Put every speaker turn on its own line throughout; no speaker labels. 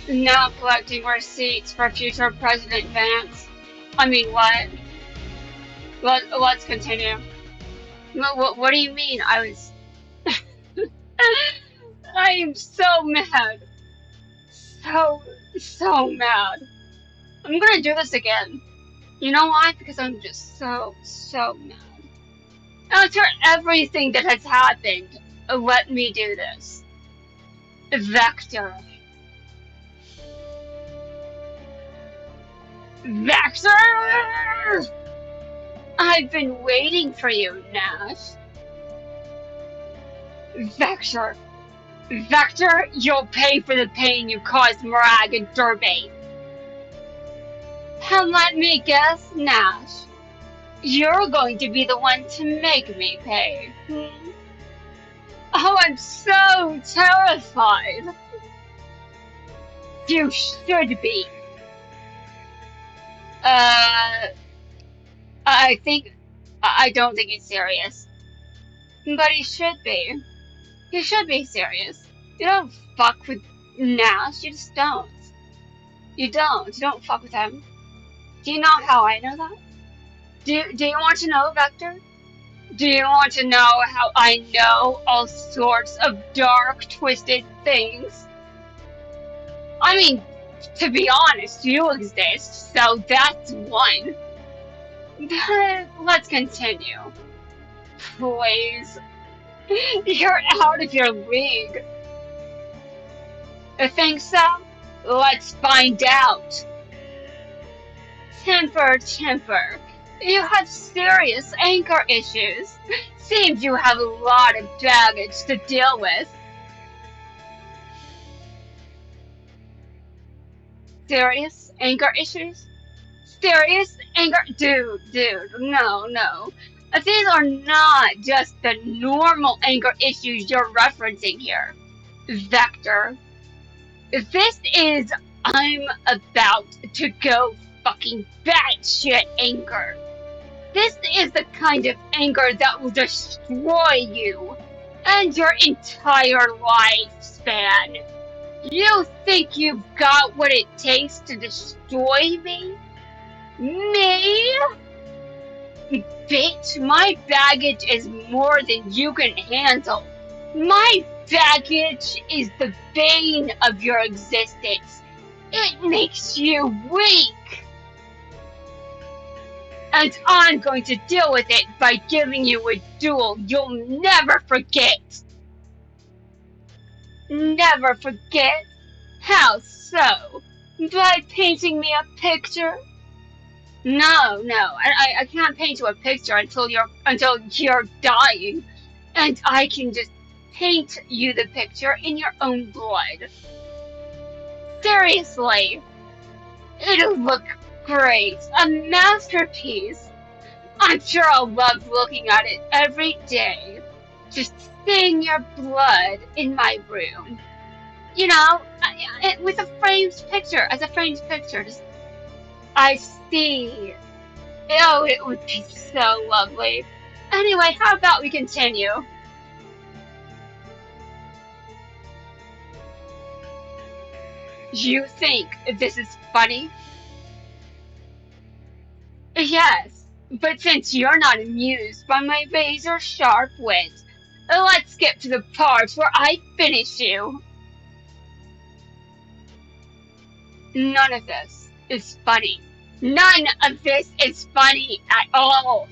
Now collecting receipts for future President Vance. I mean, what? Let's continue. What do you mean? I am so mad. So, so mad. I'm gonna do this again. You know why? Because I'm just so mad. After everything that has happened, let me do this. Vector. Vector! I've been waiting for you, Nash. Vector. Vector, you'll pay for the pain you caused Morag and Derby. And let me guess, Nash. You're going to be the one to make me pay. Oh, I'm so terrified. You should be. Uh, I think, I don't think he's serious. But he should be. He should be serious. You don't fuck with Nash, you just don't. You don't fuck with him. Do you know how I know that? Do you want to know, Vector? Do you want to know how I know all sorts of dark, twisted things? I mean, to be honest, you exist, so that's one. But let's continue. Please. You're out of your league. Think so? Let's find out. Temper. You have serious anger issues. Seems you have a lot of baggage to deal with. Serious anger issues? Serious anger? Dude, no. These are not just the normal anger issues you're referencing here. Vector. This is I'm about to go fucking batshit anger. This is the kind of anger that will destroy you and your entire lifespan. You think you've got what it takes to destroy me? Me? Bitch, my baggage is more than you can handle. My baggage is the bane of your existence. It makes you weak. And I'm going to deal with it by giving you a duel you'll never forget. Never forget? How so? By painting me a picture? No, I can't paint you a picture until you're dying, and I can just paint you the picture in your own blood. Seriously, it'll look great, a masterpiece. I'm sure I'll love looking at it every day, just seeing your blood in my room. You know, with a framed picture, as a framed picture, just I see. Oh, it would be so lovely. Anyway, how about we continue? You think this is funny? Yes, but since you're not amused by my razor sharp wit, let's skip to the part where I finish you. None of this is funny. None of this is funny at all.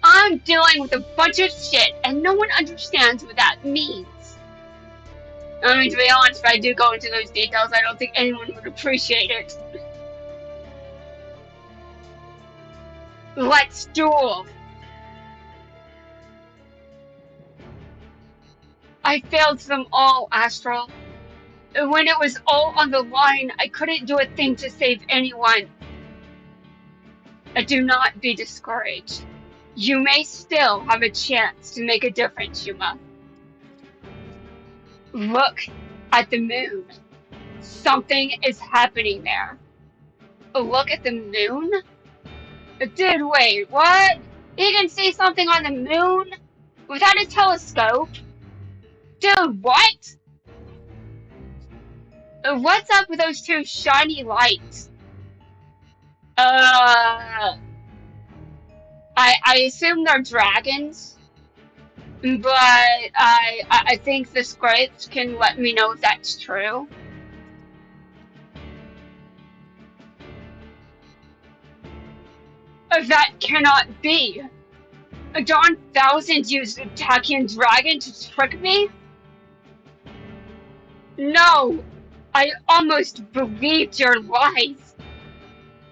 I'm dealing with a bunch of shit and no one understands what that means. I mean, to be honest, if I do go into those details, I don't think anyone would appreciate it. Let's duel. I failed them all, Astral. When it was all on the line, I couldn't do a thing to save anyone. Do not be discouraged. You may still have a chance to make a difference, Yuma. Look at the moon. Something is happening there. Look at the moon? Dude, wait, what? You can see something on the moon? Without a telescope? Dude, what? What's up with those two shiny lights? Uh, I assume they're dragons, but I think the script can let me know if that's true. That cannot be. A darn thousand used a Takian dragon to trick me? No! I almost believed your lies.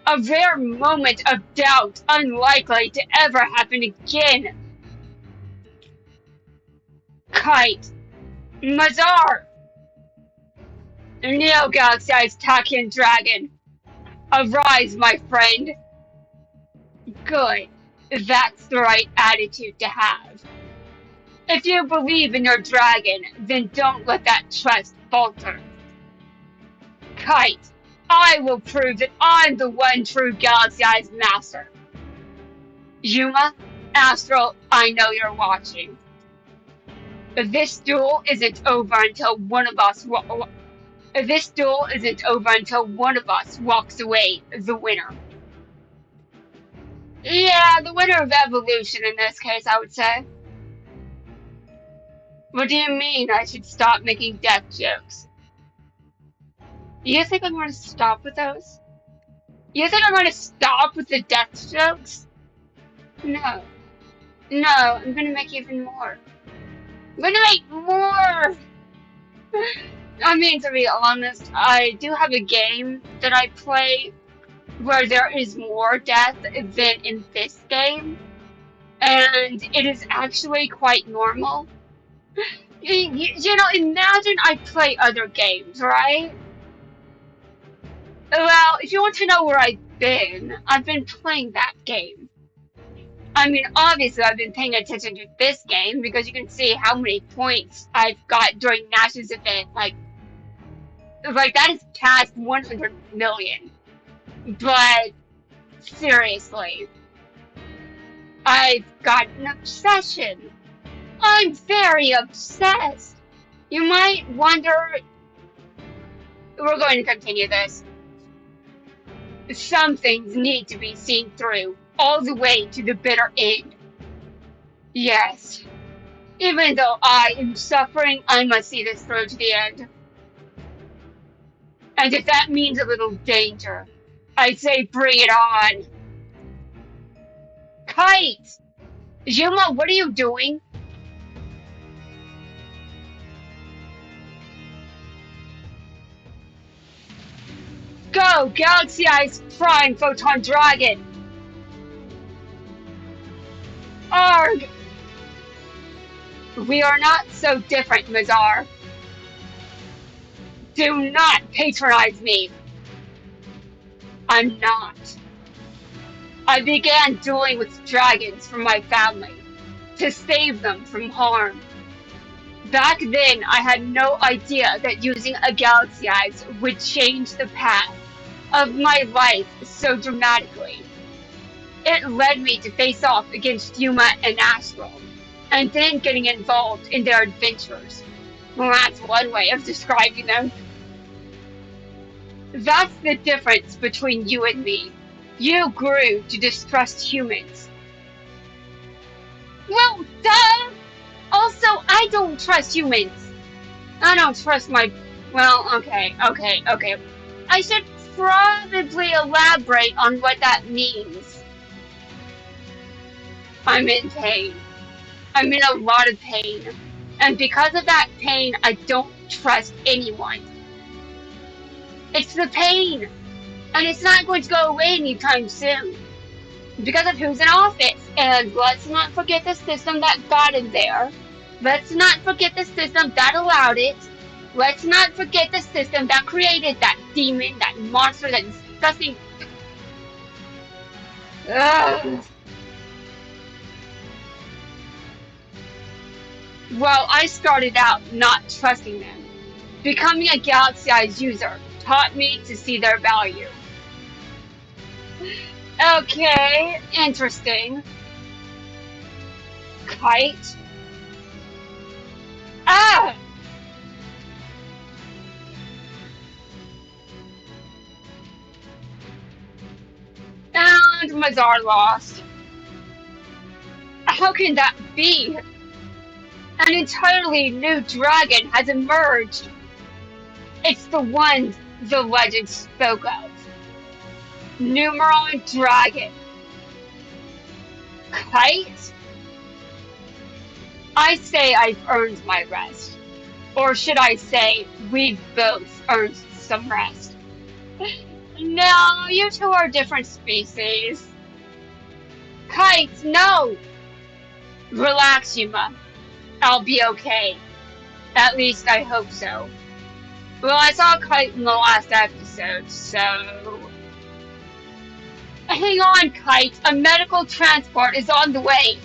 A rare moment of doubt unlikely to ever happen again. Kite. Mazar. Neo Galaxy's Takian dragon. Arise, my friend. Good. That's the right attitude to have. If you believe in your dragon, then don't let that trust falter. Kite, I will prove that I'm the one true Galaxy Eyes master. Yuma, Astral, I know you're watching. This duel isn't over until one of us walks away the winner. Yeah, the winner of evolution in this case, I would say. What do you mean I should stop making death jokes? You think I'm going to stop with those? You think I'm going to stop with the death jokes? No. No, I'm going to make even more. I'm going to make more! I mean, to be honest, I do have a game that I play where there is more death than in this game, and it is actually quite normal. You know, imagine I play other games, right? Well, if you want to know where I've been playing that game. I mean, obviously, I've been paying attention to this game because you can see how many points I've got during Nash's event. Like that is past 100 million. But seriously, I've got an obsession. I'm very obsessed. You might wonder. We're going to continue this. Some things need to be seen through, all the way to the bitter end. Yes. Even though I am suffering, I must see this through to the end. And if that means a little danger, I say bring it on. Kite! Yuma, what are you doing? Go, Galaxy Eyes Prime Photon Dragon! Arg! We are not so different, Mazar. Do not patronize me. I'm not. I began dueling with dragons for my family, to save them from harm. Back then, I had no idea that using a Galaxy Eyes would change the path of my life so dramatically. It led me to face off against Yuma and Astral, and then getting involved in their adventures. Well, that's one way of describing them. That's the difference between you and me. You grew to distrust humans. Well, duh! Also, I don't trust humans. I don't trust my... Well, okay. I should probably elaborate on what that means. I'm in pain. I'm in a lot of pain. And because of that pain, I don't trust anyone. It's the pain. And it's not going to go away anytime soon. Because of who's in office. And let's not forget the system that got him there. Let's not forget the system that allowed it. Let's not forget the system that created that demon, that monster, that disgusting... Ugh. Well, I started out not trusting them. Becoming a Galaxy Eyes user taught me to see their value. Okay, interesting. Kite? Ah! And Mazar lost. How can that be? An entirely new dragon has emerged. It's the one the legend spoke of. Numeron Dragon. Kite? I say I've earned my rest. Or should I say, we've both earned some rest. No, you two are different species. Kite, no! Relax, Yuma. I'll be okay. At least I hope so. Well, I saw Kite in the last episode, so... Hang on, Kite. A medical transport is on the way.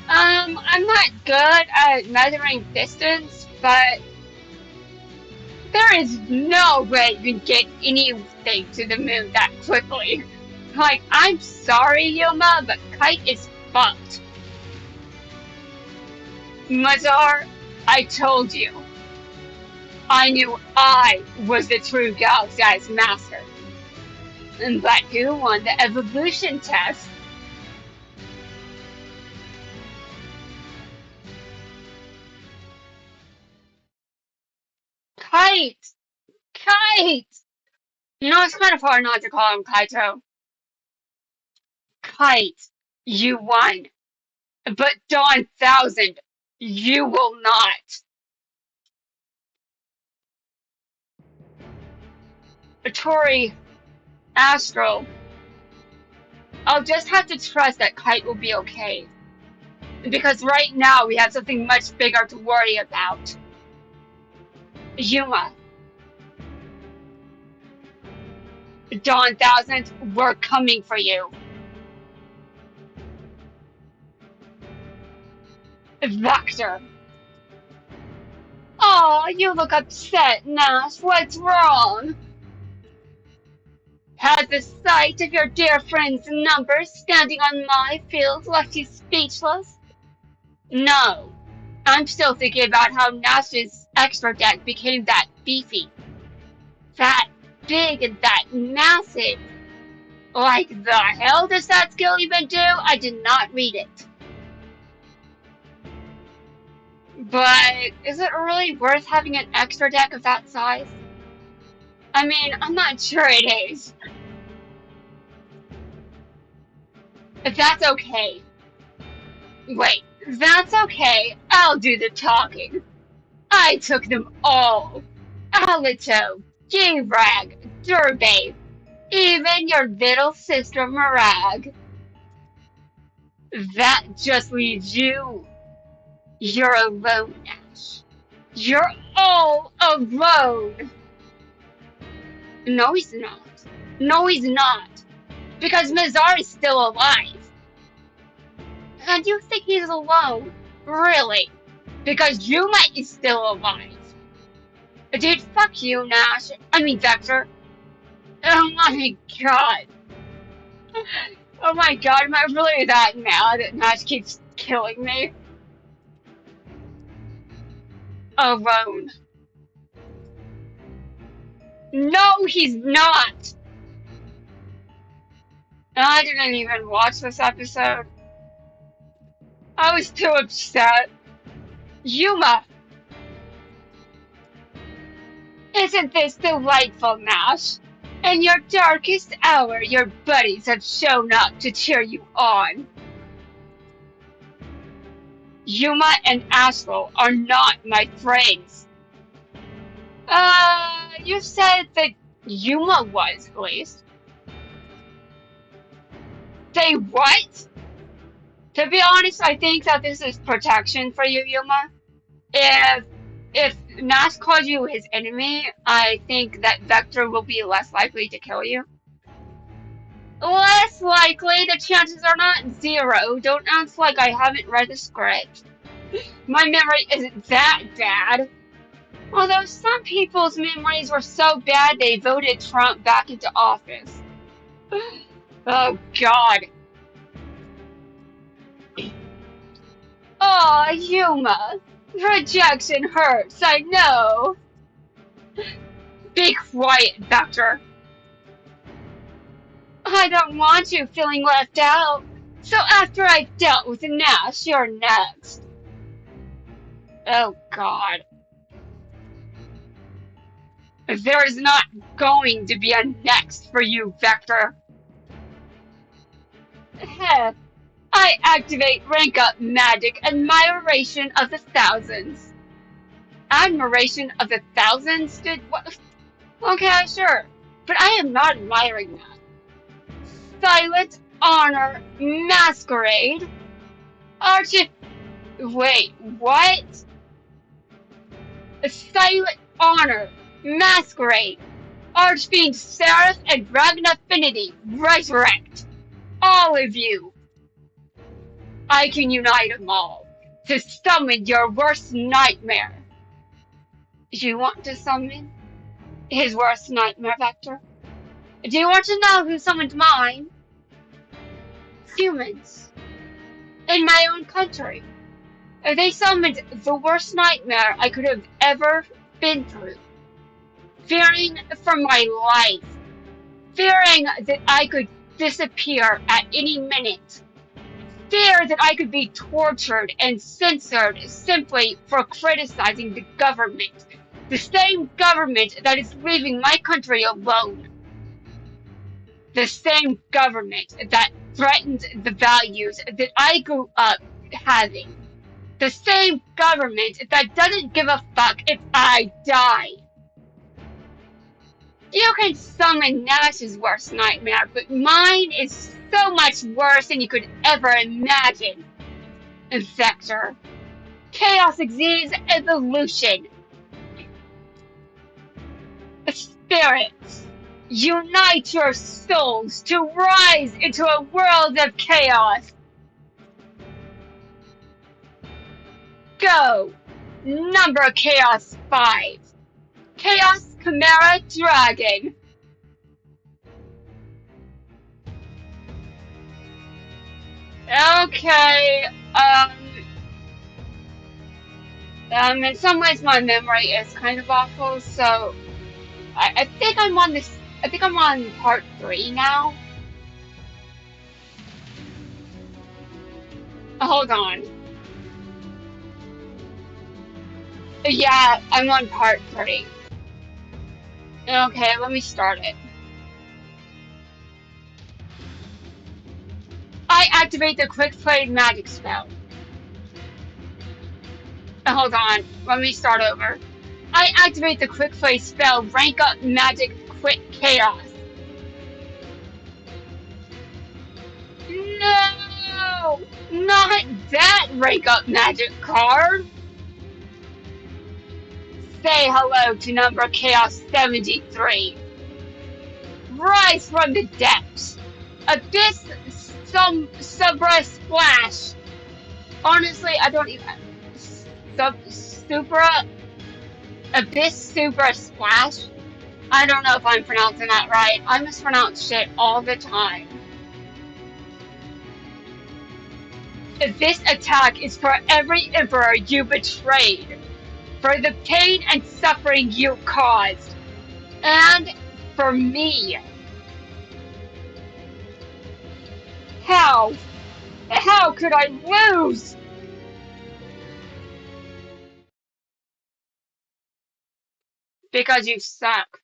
I'm not good at measuring distance, but there is no way you can get anything to the moon that quickly. Like, I'm sorry, Yuma, but Kite is fucked. Mazar, I told you. I knew I was the true Galaxy's master. But who won the evolution test? Kite! Kite! You know, it's kind of hard not to call him Kaito. Kite, you won. But Dawn Thousand, you will not. Tori, Astro, I'll just have to trust that Kite will be okay. Because right now we have something much bigger to worry about. Yuma, Dawn Thousand, we're coming for you. Vector. Aw, you look upset, Nash. What's wrong? Has the sight of your dear friend's numbers standing on my field left you speechless? No. I'm still thinking about how Nash's extra deck became that beefy. That big and that massive. Like the hell does that skill even do? I did not read it. But is it really worth having an extra deck of that size? I mean, I'm not sure it is. But that's okay. Wait, that's okay. I'll do the talking. I took them all. Alito, G-Rag, Durbabe, even your little sister Marag. That just leaves you. You're alone, Nash. You're all alone. No, he's not. No, he's not. Because Mazar is still alive. And you think he's alone? Really? Because Yuma is still alive. Dude, fuck you, Nash. I mean, Vector. Oh my god. Oh my god, am I really that mad that Nash keeps killing me? Alone. No, he's not! I didn't even watch this episode. I was too upset. Yuma! Isn't this delightful, Nash? In your darkest hour, your buddies have shown up to cheer you on. Yuma and Astral are not my friends. You said that Yuma was, at least. Say what? To be honest, I think that this is protection for you, Yuma. If Nash calls you his enemy, I think that Vector will be less likely to kill you. Less likely? The chances are not zero. Don't act like I haven't read the script. My memory isn't that bad. Although some people's memories were so bad they voted Trump back into office. Oh god. Aw, Yuma. Rejection hurts, I know. Be quiet, Vector. I don't want you feeling left out. So after I dealt with Nash, you're next. Oh God. There is not going to be a next for you, Vector. Heh. I activate rank up magic admiration of the thousands. Admiration of the thousands? Did what? Okay, sure. But I am not admiring that. Silent honor masquerade? Archie. Wait, what? A silent honor masquerade. Archfiend Seraph and Dragon Affinity resurrect. All of you. I can unite them all to summon your worst nightmare. Do you want to summon his worst nightmare, Vector? Do you want to know who summoned mine? Humans. In my own country. They summoned the worst nightmare I could have ever been through. Fearing for my life. Fearing that I could disappear at any minute. Fear that I could be tortured and censored simply for criticizing the government. The same government that is leaving my country alone. The same government that threatens the values that I grew up having. The same government that doesn't give a fuck if I die. You can summon Nash's worst nightmare, but mine is so much worse than you could ever imagine. Vector. Chaos exceeds evolution. Spirits. Unite your souls to rise into a world of chaos. Go! Number Chaos 5. Chaos Chimera Dragon. Okay, in some ways my memory is kind of awful, so I think I'm on this, I think I'm on part 3 now. Hold on. Yeah, I'm on part 3. Okay, let me start it. I activate the quick play magic spell. Hold on, let me start over. I activate the quick play spell rank up magic quick chaos. No! Not that rank up magic card! Say hello to number Chaos 73. Rise from the depths. Abyss Subra Splash. Honestly, I don't even. Supra. Abyss Super Splash? I don't know if I'm pronouncing that right. I mispronounce shit all the time. This attack is for every emperor you betrayed, for the pain and suffering you caused, and for me. How? How could I lose? Because you suck.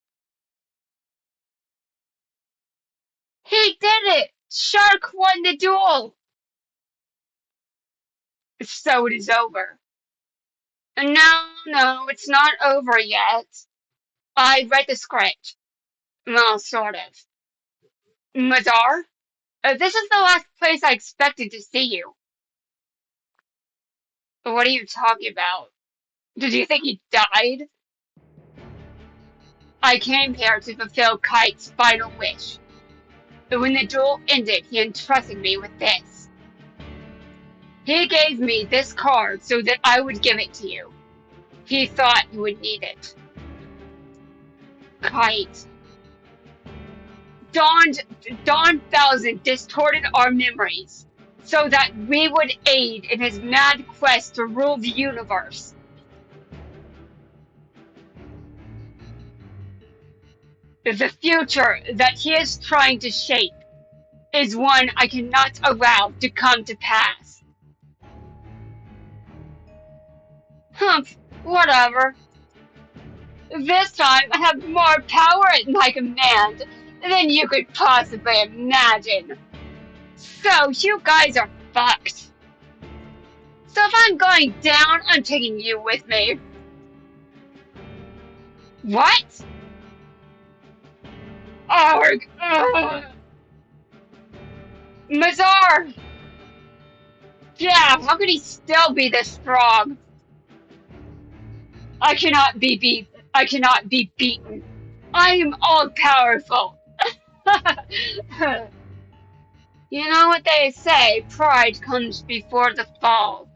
He did it! Shark won the duel! So it is over. No, it's not over yet. I read the script. Well, sort of. Mazar? This is the last place I expected to see you. What are you talking about? Did you think he died? I came here to fulfill Kite's final wish. But when the duel ended, he entrusted me with this. He gave me this card so that I would give it to you. He thought you would need it. Kite. Dawn Thousand distorted our memories so that we would aid in his mad quest to rule the universe. The future that he is trying to shape is one I cannot allow to come to pass. Humph, whatever. This time I have more power at my command than you could possibly imagine. So you guys are fucked. So if I'm going down, I'm taking you with me. What? Arg! Mazar! Yeah, how could he still be this strong? I cannot be beat. I cannot be beaten. I am all powerful. You know what they say, pride comes before the fall.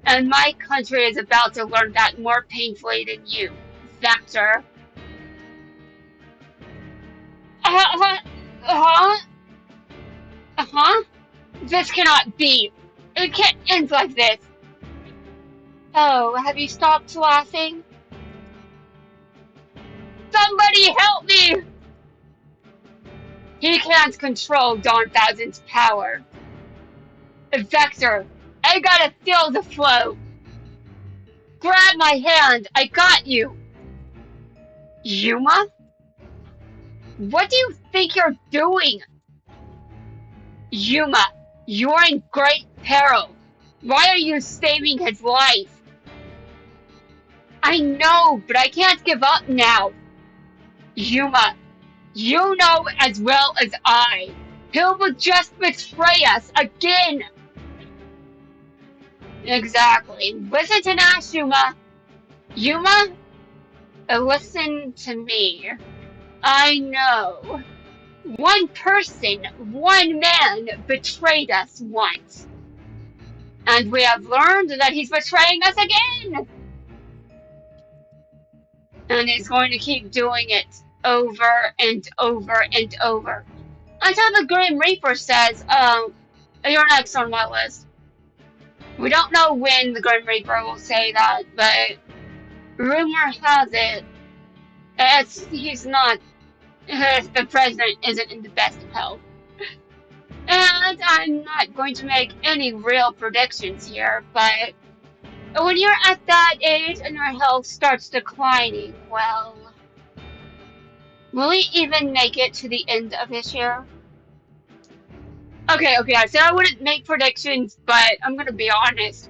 And my country is about to learn that more painfully than you, Vector. Uh-huh? Uh-huh? Uh-huh? This cannot be. It can't end like this. Oh, have you stopped laughing? Somebody help me! He can't control Dawn Thousand's power. Vector, I gotta feel the flow. Grab my hand, I got you. Yuma? What do you think you're doing? Yuma, you're in great peril. Why are you saving his life? I know, but I can't give up now. Yuma, you know as well as I. He will just betray us again. Exactly. Listen to Nasch, Yuma. Yuma, listen to me. I know. One person, one man betrayed us once. And we have learned that he's betraying us again. And he's going to keep doing it over and over and over. Until the Grim Reaper says, you're next on my list. We don't know when the Grim Reaper will say that, but rumor has it, he's not, the president isn't in the best of health. And I'm not going to make any real predictions here, but when you're at that age and your health starts declining, well, will he even make it to the end of this year? Okay, I said I wouldn't make predictions, but I'm gonna be honest.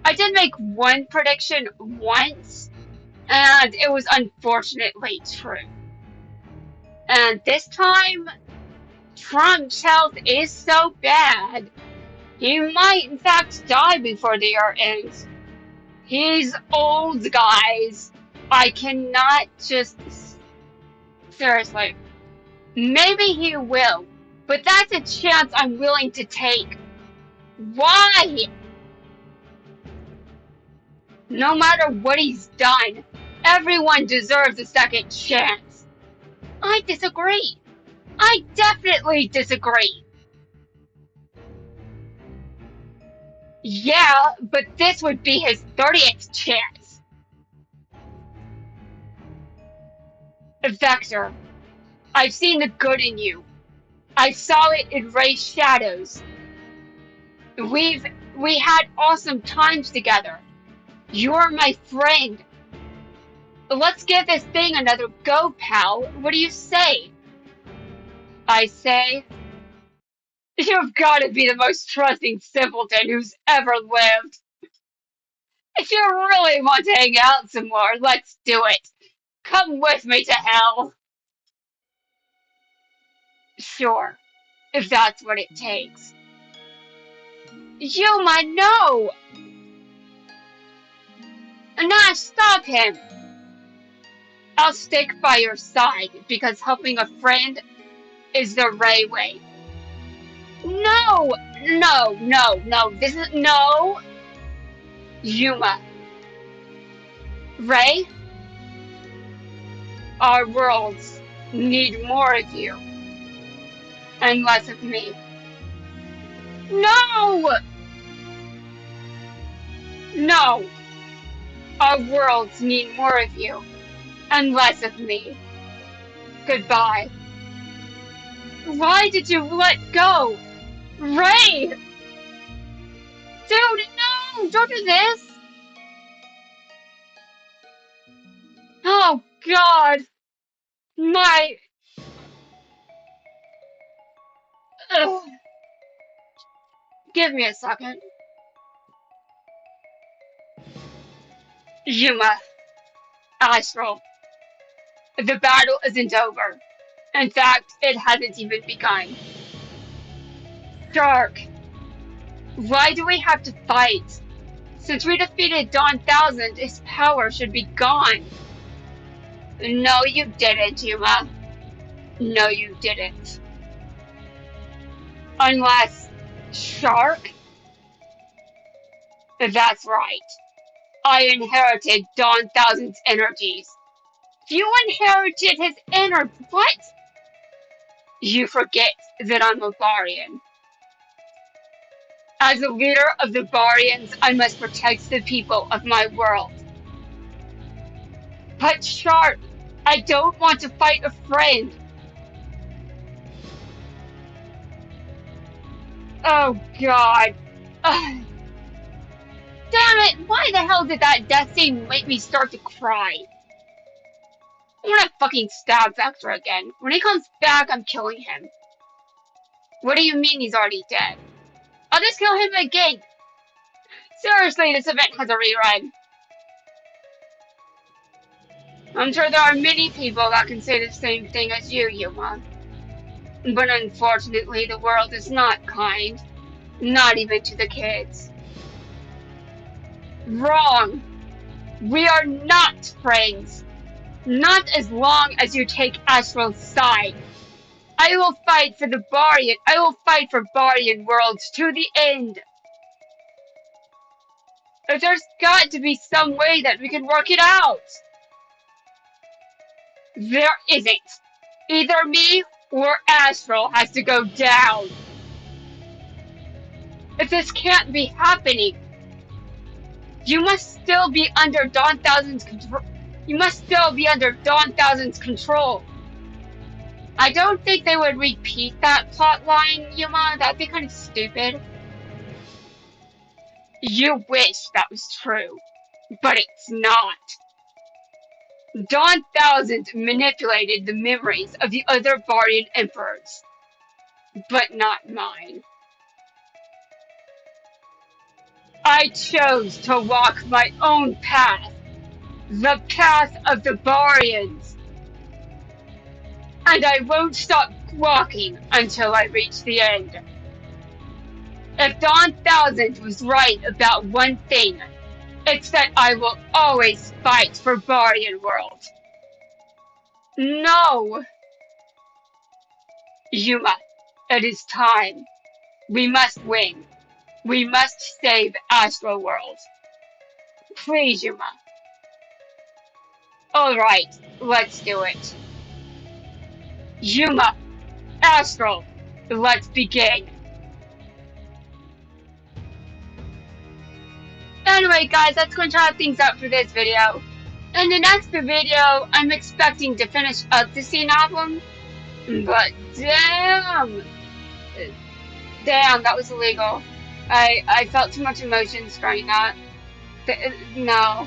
I did make one prediction once, and it was unfortunately true. And this time, Trump's health is so bad, he might in fact die before the year ends. He's old, guys. I cannot just... Seriously. Maybe he will, but that's a chance I'm willing to take. Why? No matter what he's done, everyone deserves a second chance. I disagree. I definitely disagree. Yeah, but this would be his 30th chance. Vector, I've seen the good in you. I saw it erase shadows. We had awesome times together. You're my friend. Let's give this thing another go, pal. What do you say? I say, you've got to be the most trusting simpleton who's ever lived. If you really want to hang out some more, let's do it. Come with me to hell. Sure, if that's what it takes. Yuma, no! Nasch, stop him! I'll stick by your side because helping a friend is the right way. No! No, this is... No! Yuma. Ray? Our worlds need more of you. And less of me. No! No! Our worlds need more of you. And less of me. Goodbye. Why did you let go? Ray! Dude, no! Don't do this! Oh, God! My... Ugh. Give me a second. Yuma, Astral, the battle isn't over. In fact, it hasn't even begun. Dark, why do we have to fight? Since we defeated Dawn Thousand, his power should be gone. No, you didn't, Yuma. No, you didn't. Unless... Shark? That's right. I inherited Dawn Thousand's energies. You inherited his What? You forget that I'm a Barian. As a leader of the Barians, I must protect the people of my world. But Shark, I don't want to fight a friend. Oh, God. Ugh. Damn it! Why the hell did that death scene make me start to cry? I want to fucking stab Vector again. When he comes back, I'm killing him. What do you mean he's already dead? I'll just kill him again. Seriously, this event has a rerun. I'm sure there are many people that can say the same thing as you, Yuma. But unfortunately, the world is not kind. Not even to the kids. Wrong. We are not friends. Not as long as you take Astral's side. I will fight for the Barian. I will fight for Barian worlds to the end. But there's got to be some way that we can work it out. There isn't. Either me or Astral has to go down. If this can't be happening, you must still be under Dawn Thousand's control. You must still be under Dawn Thousand's control. I don't think they would repeat that plot line, Yuma. That'd be kind of stupid. You wish that was true, but it's not. Dawn Thousand manipulated the memories of the other Barian emperors, but not mine. I chose to walk my own path, the path of the Barians. And I won't stop walking until I reach the end. If Dawn Thousand was right about one thing, it's that I will always fight for Barian World. No! Yuma, it is time. We must win. We must save Astro World. Please, Yuma. Alright, let's do it. Yuma, Astral, let's begin. Anyway, guys, that's going to wrap things up for this video. In the next video, I'm expecting to finish up the Scene album. But damn, that was illegal. I felt too much emotion during that. No.